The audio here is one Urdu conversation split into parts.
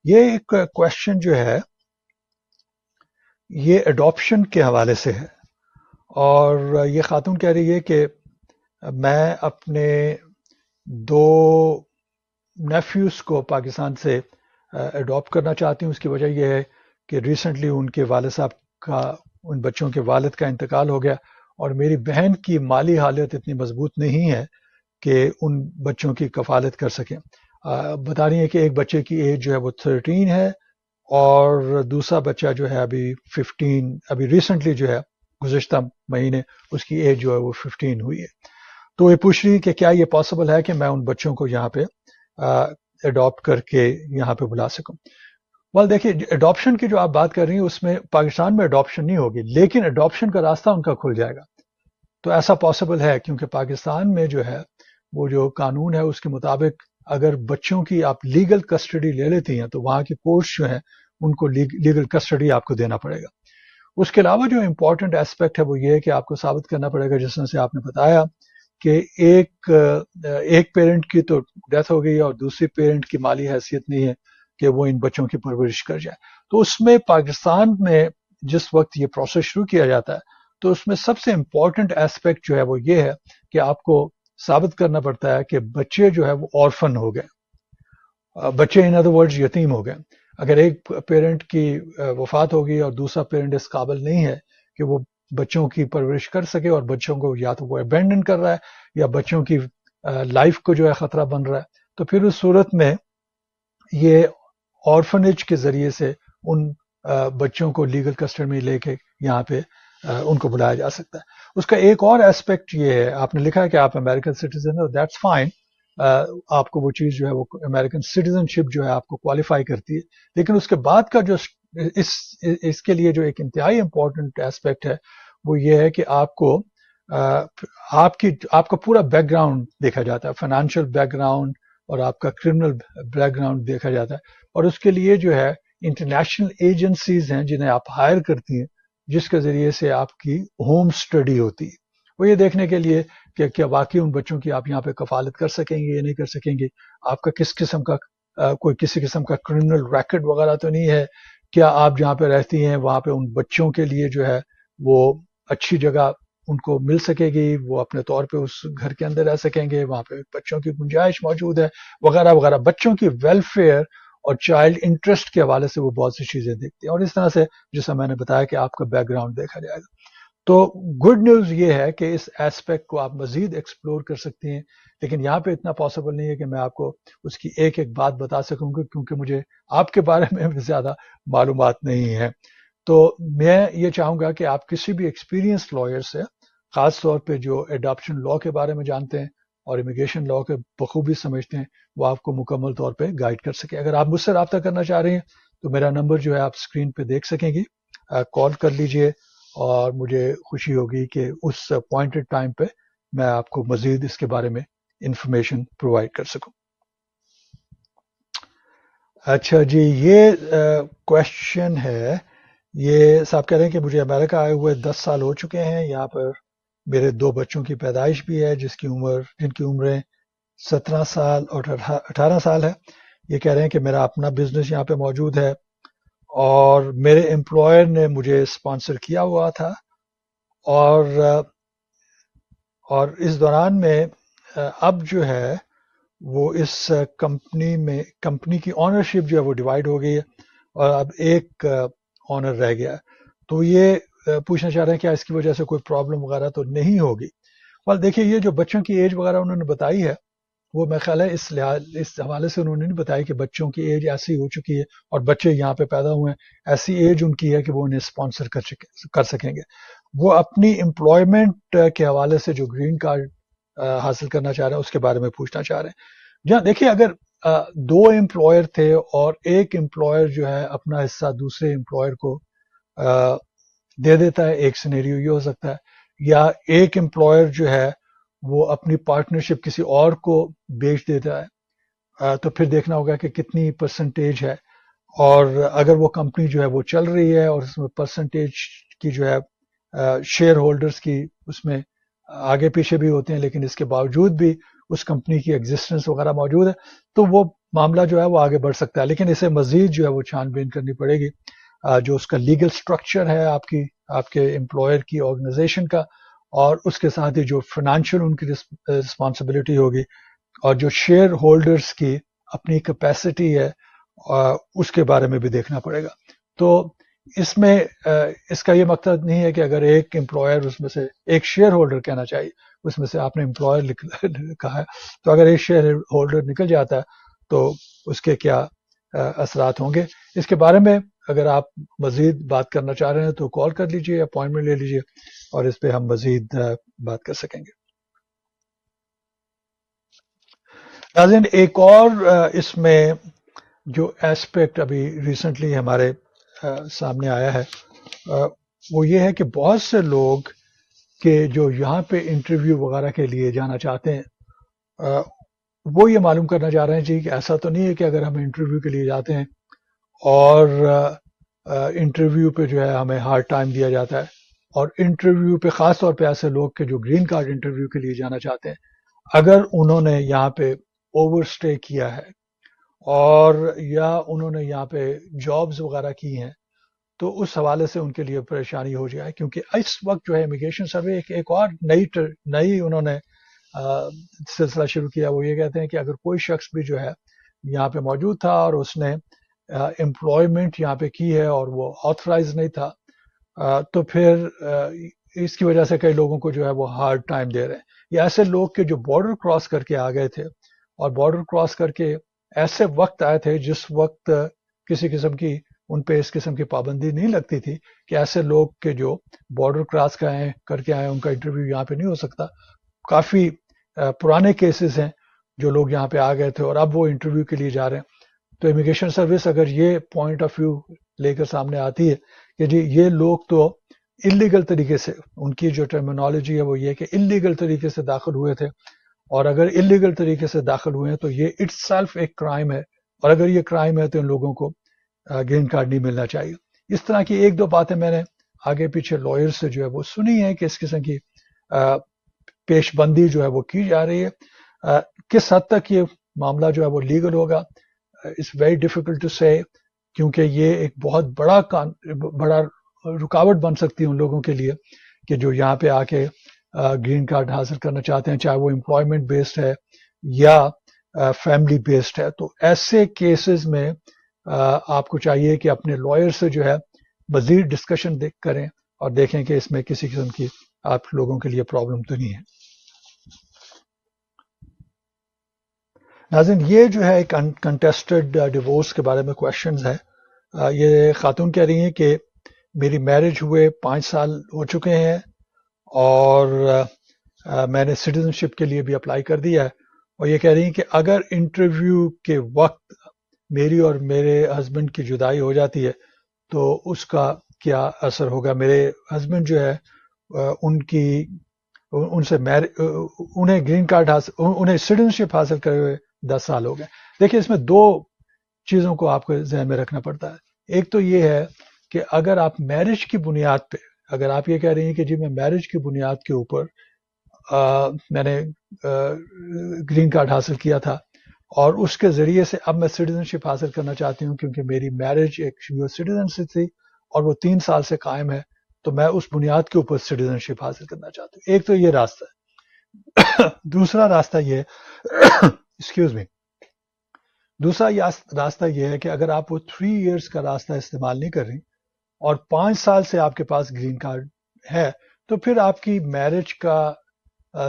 یہ ایک کوشچن جو ہے یہ اڈاپشن کے حوالے سے ہے، اور یہ خاتون کہہ رہی ہے کہ میں اپنے 2 نیفیوز کو پاکستان سے اڈاپٹ کرنا چاہتی ہوں۔ اس کی وجہ یہ ہے کہ ریسنٹلی ان کے والد صاحب کا، ان بچوں کے والد کا انتقال ہو گیا، اور میری بہن کی مالی حالت اتنی مضبوط نہیں ہے کہ ان بچوں کی کفالت کر سکیں۔ بتا رہی ہیں کہ ایک بچے کی ایج جو ہے وہ 13 ہے، اور دوسرا بچہ جو ہے ابھی 15، ابھی ریسنٹلی جو ہے گزشتہ مہینے اس کی ایج جو ہے وہ 15 ہوئی ہے۔ تو یہ پوچھ رہی ہے کہ کیا یہ پاسبل ہے کہ میں ان بچوں کو یہاں پہ اڈاپٹ کر کے یہاں پہ بلا سکوں۔ دیکھیے، اڈاپشن کی جو آپ بات کر رہی ہیں اس میں پاکستان میں اڈاپشن نہیں ہوگی، لیکن اڈاپشن کا راستہ ان کا کھل جائے گا۔ تو ایسا پاسبل ہے، کیونکہ پاکستان میں جو ہے وہ جو قانون ہے اس کے مطابق اگر بچوں کی آپ لیگل کسٹڈی لے لیتی ہیں تو وہاں کی کورٹس جو ہیں ان کو لیگل کسٹڈی آپ کو دینا پڑے گا۔ اس کے علاوہ جو امپورٹنٹ ایسپیکٹ ہے وہ یہ ہے کہ آپ کو ثابت کرنا پڑے گا، جس طرح سے آپ نے بتایا کہ ایک پیرنٹ کی تو ڈیتھ ہو گئی اور دوسری پیرنٹ کی مالی حیثیت نہیں ہے کہ وہ ان بچوں کی پرورش کر جائے۔ تو اس میں پاکستان میں جس وقت یہ پروسیس شروع کیا جاتا ہے تو اس میں سب سے امپورٹنٹ ایسپیکٹ جو ہے وہ یہ ہے کہ آپ کو ثابت کرنا پڑتا ہے کہ بچے جو ہے وہ آرفن ہو گئے، بچے ان ادر ورڈز یتیم ہو گئے۔ اگر ایک پیرنٹ کی وفات ہوگی اور دوسرا پیرنٹ اس قابل نہیں ہے کہ وہ بچوں کی پرورش کر سکے، اور بچوں کو یا تو وہ ابینڈن کر رہا ہے یا بچوں کی لائف کو جو ہے خطرہ بن رہا ہے، تو پھر اس صورت میں یہ آرفنیج کے ذریعے سے ان بچوں کو لیگل کسٹڈی میں لے کے یہاں پہ ان کو بلایا جا سکتا ہے۔ اس کا ایک اور ایسپیکٹ یہ ہے، آپ نے لکھا ہے کہ آپ امریکن سٹیزن ہو، دیٹس فائن، آپ کو وہ چیز جو ہے وہ امریکن سٹیزن شپ جو ہے آپ کو کوالیفائی کرتی ہے، لیکن اس کے بعد کا جو اس کے لیے جو ایک انتہائی امپورٹنٹ ایسپیکٹ ہے وہ یہ ہے کہ آپ کو آپ کا پورا بیک گراؤنڈ دیکھا جاتا ہے، فائنینشیل بیک گراؤنڈ اور آپ کا کرمنل بیک گراؤنڈ دیکھا جاتا ہے، اور اس کے لیے جو ہے انٹرنیشنل ایجنسیز ہیں جنہیں آپ ہائر کرتی ہیں، جس کے ذریعے سے آپ کی ہوم اسٹڈی ہوتی ہے، وہ یہ دیکھنے کے لیے کہ کیا واقعی ان بچوں کی آپ یہاں پہ کفالت کر سکیں گے یا نہیں کر سکیں گے، آپ کا کس قسم کا کوئی کسی قسم کا کرمنل ریکارڈ وغیرہ تو نہیں ہے، کیا آپ جہاں پہ رہتی ہیں وہاں پہ ان بچوں کے لیے جو ہے وہ اچھی جگہ ان کو مل سکے گی، وہ اپنے طور پہ اس گھر کے اندر رہ سکیں گے، وہاں پہ بچوں کی گنجائش موجود ہے وغیرہ وغیرہ۔ بچوں کی ویلفیئر اور چائلڈ انٹرسٹ کے حوالے سے وہ بہت سی چیزیں دیکھتے ہیں، اور اس طرح سے جیسا میں نے بتایا کہ آپ کا بیک گراؤنڈ دیکھا جائے گا۔ تو گڈ نیوز یہ ہے کہ اس ایسپیکٹ کو آپ مزید ایکسپلور کر سکتے ہیں، لیکن یہاں پہ اتنا پاسبل نہیں ہے کہ میں آپ کو اس کی ایک ایک بات بتا سکوں گا، کیونکہ مجھے آپ کے بارے میں زیادہ معلومات نہیں ہے۔ تو میں یہ چاہوں گا کہ آپ کسی بھی ایکسپیرینس لائر سے، خاص طور پہ جو اڈاپشن لا کے بارے میں جانتے ہیں اور امیگریشن لا کے بخوبی سمجھتے ہیں، وہ آپ کو مکمل طور پہ گائیڈ کر سکے۔ اگر آپ مجھ سے رابطہ کرنا چاہ رہے ہیں تو میرا نمبر جو ہے آپ اسکرین پہ دیکھ سکیں گی، کال کر لیجئے، اور مجھے خوشی ہوگی کہ اس اپوائنٹڈ ٹائم پہ میں آپ کو مزید اس کے بارے میں انفارمیشن پرووائڈ کر سکوں۔ اچھا جی، یہ کوشچن ہے، یہ صاحب کہہ رہے ہیں کہ مجھے امریکہ آئے ہوئے 10 سال ہو چکے ہیں، یہاں پر میرے 2 بچوں کی پیدائش بھی ہے جن کی عمریں 17 سال اور 18 سال ہے۔ یہ کہہ رہے ہیں کہ میرا اپنا بزنس یہاں پہ موجود ہے اور میرے امپلائر نے مجھے اسپانسر کیا ہوا تھا، اور اس دوران میں اب جو ہے وہ اس کمپنی کی آنرشپ جو ہے وہ ڈیوائڈ ہو گئی ہے، اور اب ایک آنر رہ گیا ہے۔ تو یہ پوچھنا چاہ رہے ہیں کیا اس کی وجہ سے کوئی پرابلم وغیرہ تو نہیں ہوگی؟ دیکھیے، یہ جو بچوں کی ایج وغیرہ انہوں نے بتائی ہے وہ میں خیال ہے اس حوالے سے انہوں نے نہیں بتایا کہ بچوں کی ایج ایسی ہو چکی ہے اور بچے یہاں پہ پیدا ہوئے ہیں، ایسی ایج ان کی ہے کہ وہ انہیں اسپانسر کر سکیں گے۔ وہ اپنی امپلائمنٹ کے حوالے سے جو گرین کارڈ حاصل کرنا چاہ رہے ہیں اس کے بارے میں پوچھنا چاہ رہے ہیں۔ جہاں دیکھیے، اگر 2 امپلائر تھے اور ایک امپلائر جو ہے اپنا حصہ دوسرے امپلائر کو دے دیتا ہے، ایک سینیریو یہ ہو سکتا ہے، یا ایک امپلائر جو ہے وہ اپنی پارٹنرشپ کسی اور کو بیچ دیتا ہے، تو پھر دیکھنا ہوگا کہ کتنی پرسنٹیج ہے، اور اگر وہ کمپنی جو ہے وہ چل رہی ہے اور اس میں پرسنٹیج کی جو ہے شیئر ہولڈرز کی اس میں آگے پیچھے بھی ہوتے ہیں، لیکن اس کے باوجود بھی اس کمپنی کی ایگزسٹنس وغیرہ موجود ہے، تو وہ معاملہ جو ہے وہ آگے بڑھ سکتا ہے، لیکن اسے مزید جو ہے وہ چھان بین کرنی پڑے گی، جو اس کا لیگل سٹرکچر ہے آپ کے امپلائر کی آرگنائزیشن کا، اور اس کے ساتھ ہی جو فائنینشیل ان کی رسپانسبلٹی ہوگی، اور جو شیئر ہولڈرز کی اپنی کیپیسٹی ہے اس کے بارے میں بھی دیکھنا پڑے گا۔ تو اس میں اس کا یہ مقصد نہیں ہے کہ اگر ایک امپلائر اس میں سے ایک شیئر ہولڈر کہنا چاہیے، اس میں سے آپ نے امپلائر کہا ہے، تو اگر ایک شیئر ہولڈر نکل جاتا ہے تو اس کے کیا اثرات ہوں گے، اس کے بارے میں اگر آپ مزید بات کرنا چاہ رہے ہیں تو کال کر لیجئے، اپوائنٹمنٹ لے لیجئے، اور اس پہ ہم مزید بات کر سکیں گے۔ ناظرین، ایک اور اس میں جو ایسپیکٹ ابھی ریسنٹلی ہمارے سامنے آیا ہے، وہ یہ ہے کہ بہت سے لوگ کہ جو یہاں پہ انٹرویو وغیرہ کے لیے جانا چاہتے ہیں، وہ یہ معلوم کرنا چاہ رہے ہیں جی کہ ایسا تو نہیں ہے کہ اگر ہم انٹرویو کے لیے جاتے ہیں اور انٹرویو پہ جو ہے ہمیں ہارڈ ٹائم دیا جاتا ہے، اور انٹرویو پہ خاص طور پہ ایسے لوگ کہ جو گرین کارڈ انٹرویو کے لیے جانا چاہتے ہیں، اگر انہوں نے یہاں پہ اوور سٹے کیا ہے اور یا انہوں نے یہاں پہ جابز وغیرہ کی ہیں، تو اس حوالے سے ان کے لیے پریشانی ہو جائے، کیونکہ اس وقت جو ہے امیگریشن سروے ایک اور نئی انہوں نے سلسلہ شروع کیا۔ وہ یہ کہتے ہیں کہ اگر کوئی شخص بھی جو ہے یہاں پہ موجود تھا اور اس نے امپلائمنٹ یہاں پہ کی ہے اور وہ آتھرائز نہیں تھا، تو پھر اس کی وجہ سے کئی لوگوں کو جو ہے وہ ہارڈ ٹائم دے رہے ہیں۔ یہ ایسے لوگ کہ جو بارڈر کراس کر کے آ گئے تھے، اور بارڈر کراس کر کے ایسے وقت آئے تھے جس وقت کسی قسم کی ان پہ اس قسم کی پابندی نہیں لگتی تھی کہ ایسے لوگ کے جو بارڈر کراس کر کے آئے ان کا انٹرویو یہاں پہ نہیں ہو سکتا۔ کافی پرانے کیسز ہیں جو لوگ یہاں پہ آ گئے تھے اور اب وہ انٹرویو کے لیے جا رہے ہیں۔ تو امیگریشن سروس اگر یہ پوائنٹ آف ویو لے کر سامنے آتی ہے کہ جی یہ لوگ تو اللیگل طریقے سے، ان کی جو ٹرمینالوجی ہے وہ یہ کہ اللیگل طریقے سے داخل ہوئے تھے، اور اگر اللیگل طریقے سے داخل ہوئے ہیں تو یہ اٹ سیلف ایک کرائم ہے، اور اگر یہ کرائم ہے تو ان لوگوں کو گرین کارڈ نہیں ملنا چاہیے۔ اس طرح کی ایک دو باتیں میں نے آگے پیچھے لائر سے جو ہے وہ سنی ہے کہ اس قسم کی پیش بندی جو ہے وہ کی جا رہی ہے۔ کس حد تک یہ معاملہ جو ہے وہ لیگل ہوگا، اٹس ویری ڈیفیکلٹ ٹو سے، کیونکہ یہ ایک بہت بڑا رکاوٹ بن سکتی ہے ان لوگوں کے لیے کہ جو یہاں پہ آ کے گرین کارڈ حاصل کرنا چاہتے ہیں، چاہے وہ امپلائمنٹ بیسڈ ہے یا فیملی بیسڈ ہے۔ تو ایسے کیسز میں آپ کو چاہیے کہ اپنے لائر سے جو ہے مزید ڈسکشن کریں اور دیکھیں کہ اس میں کسی قسم کی آپ لوگوں کے لیے پرابلم تو نہیں ہے۔ ناظرین، یہ جو ہے ایک کنٹیسٹڈ ڈیورس کے بارے میں کوشچنز ہے۔ یہ خاتون کہہ رہی ہیں کہ میری میرج ہوئے 5 سال ہو چکے ہیں اور میں نے سٹیزن شپ کے لیے بھی اپلائی کر دیا ہے، اور یہ کہہ رہی ہیں کہ اگر انٹرویو کے وقت میری اور میرے ہسبینڈ کی جدائی ہو جاتی ہے تو اس کا کیا اثر ہوگا۔ میرے ہسبینڈ جو ہے ان سے انہیں گرین کارڈ انہیں سٹیزن شپ حاصل کرے ہوئے 10 سال ہو گئے۔ دیکھیں، اس میں 2 چیزوں کو آپ کو ذہن میں رکھنا پڑتا ہے۔ ایک تو یہ ہے کہ اگر آپ میرج کی بنیاد پہ، اگر آپ یہ کہہ رہی ہیں کہ جی میں میرج کی بنیاد کے اوپر میں نے گرین کارڈ حاصل کیا تھا اور اس کے ذریعے سے اب میں سٹیزن شپ حاصل کرنا چاہتی ہوں کیونکہ میری میرج ایک یوز سٹیزن سے تھی اور وہ 3 سال سے قائم ہے، تو میں اس بنیاد کے اوپر سٹیزن شپ حاصل کرنا چاہتی ہوں۔ ایک تو یہ راستہ ہے۔ دوسرا راستہ یہ ایکسکیوز می دوسرا راستہ یہ ہے کہ اگر آپ وہ 3 ایئرس کا راستہ استعمال نہیں کر رہی اور 5 سال سے آپ کے پاس گرین کارڈ ہے، تو پھر آپ کی میرج کا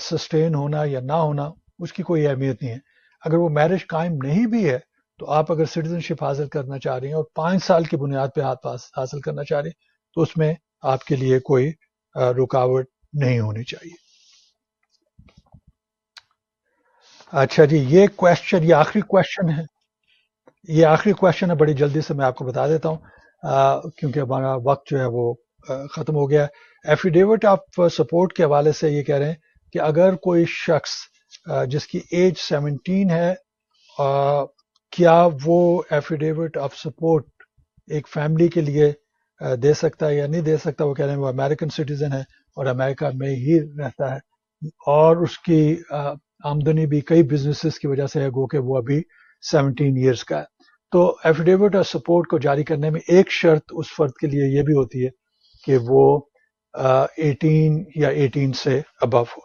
سسٹین ہونا یا نہ ہونا اس کی کوئی اہمیت نہیں ہے۔ اگر وہ میرج قائم نہیں بھی ہے تو آپ اگر سٹیزن شپ حاصل کرنا چاہ رہی ہیں اور 5 سال کی بنیاد پہ حاصل کرنا چاہ رہی ہیں تو اس میں آپ کے لیے کوئی رکاوٹ نہیں ہونی چاہیے۔ اچھا جی، یہ آخری کویشچن ہے، بڑی جلدی سے میں آپ کو بتا دیتا ہوں کیونکہ ہمارا وقت جو ہے وہ ختم ہو گیا۔ ایفیڈیوٹ آف سپورٹ کے حوالے سے یہ کہہ رہے ہیں کہ اگر کوئی شخص جس کی ایج 17 ہے، کیا وہ ایفیڈیوٹ آف سپورٹ ایک فیملی کے لیے دے سکتا ہے یا نہیں دے سکتا۔ وہ کہہ رہے ہیں وہ امریکن سٹیزن ہے اور امریکہ میں ہی رہتا ہے اور اس کی آمدنی بھی کئی بزنسز کی وجہ سے ہے، گو کہ وہ ابھی 17 ایئرس کا ہے. تو ایفیڈیوٹ آف سپورٹ کو جاری کرنے میں ایک شرط اس فرد کے لیے یہ بھی ہوتی ہے کہ وہ 18 یا 18 سے ابو ہو.